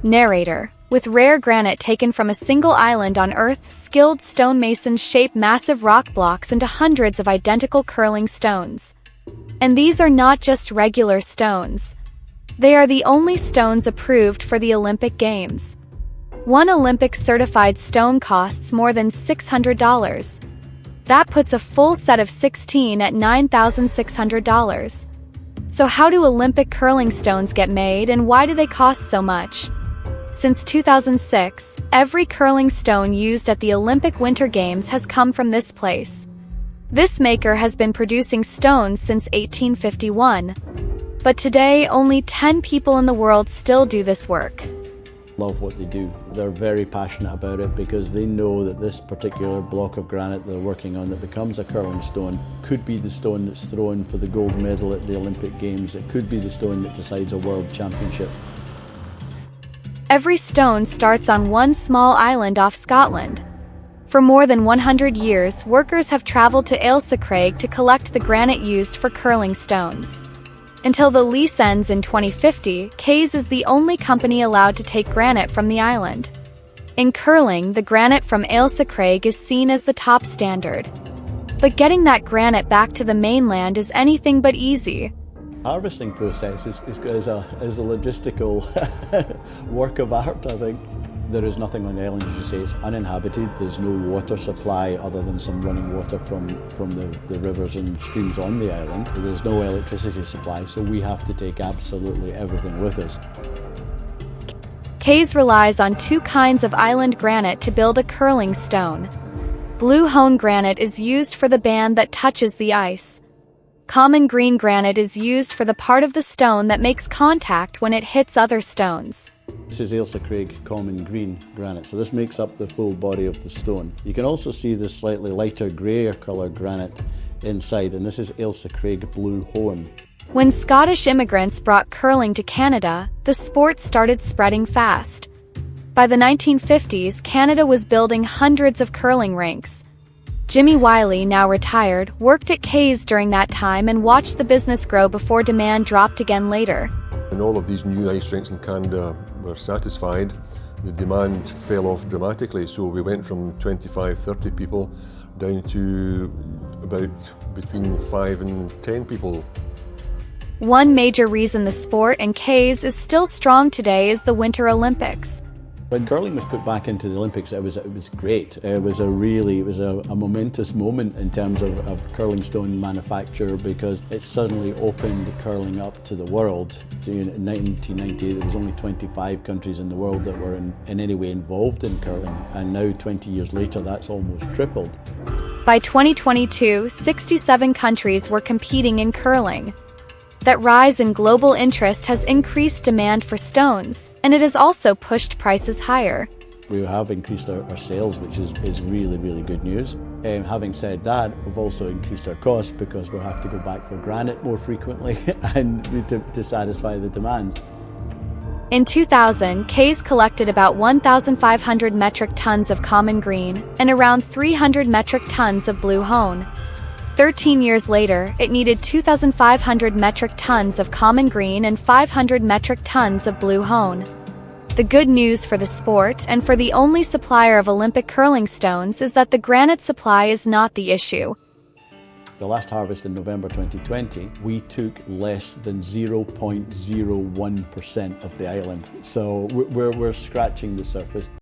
Narrator. With rare granite taken from a single island on Earth, skilled stonemasons shape massive rock blocks into hundreds of identical curling stones. And these are not just regular stones. They are the only stones approved for the Olympic Games. One Olympic-certified stone costs more than $600. That puts a full set of 16 at $9,600. So how do Olympic curling stones get made, and why do they cost so much? Since 2006, every curling stone used at the Olympic Winter Games has come from this place. This maker has been producing stones since 1851. But today, only 10 people in the world still do this work. Love what they do. They're very passionate about it because they know that this particular block of granite they're working on that becomes a curling stone could be the stone that's thrown for the gold medal at the Olympic Games. It could be the stone that decides a world championship. Every stone starts on one small island off Scotland. For more than 100 years, workers have traveled to Ailsa Craig to collect the granite used for curling stones. Until the lease ends in 2050, Kays is the only company allowed to take granite from the island. In curling, the granite from Ailsa Craig is seen as the top standard. But getting that granite back to the mainland is anything but easy. Harvesting process is a logistical work of art, I think. There is nothing on the island, as you say, it's uninhabited. There's no water supply other than some running water from the rivers and streams on the island. There's no electricity supply, so we have to take absolutely everything with us. Kays relies on two kinds of island granite to build a curling stone. Blue hone granite is used for the band that touches the ice. Common green granite is used for the part of the stone that makes contact when it hits other stones. This is Ailsa Craig common green granite, so this makes up the full body of the stone. You can also see this slightly lighter greyer colour granite inside, and this is Ailsa Craig blue hone. When Scottish immigrants brought curling to Canada, the sport started spreading fast. By the 1950s, Canada was building hundreds of curling rinks. Jimmy Wiley, now retired, worked at Kays during that time and watched the business grow before demand dropped again later. When all of these new ice rinks in Canada were satisfied, the demand fell off dramatically, so we went from 25, 30 people down to about between 5 and 10 people. One major reason the sport and Kays is still strong today is the Winter Olympics. When curling was put back into the Olympics, it was great. It was a momentous moment in terms of curling stone manufacture because it suddenly opened curling up to the world. In 1990, there was only 25 countries in the world that were in any way involved in curling, and now 20 years later, that's almost tripled. By 2022, 67 countries were competing in curling. That rise in global interest has increased demand for stones, and it has also pushed prices higher. We have increased our sales, which is really, really good news. Having said that, we've also increased our costs because we'll have to go back for granite more frequently and to satisfy the demand. In 2000, Kays collected about 1,500 metric tons of common green and around 300 metric tons of blue hone. 13 years later, it needed 2,500 metric tons of common green and 500 metric tons of blue hone. The good news for the sport and for the only supplier of Olympic curling stones is that the granite supply is not the issue. The last harvest in November 2020, we took less than 0.01% of the island. So we're scratching the surface.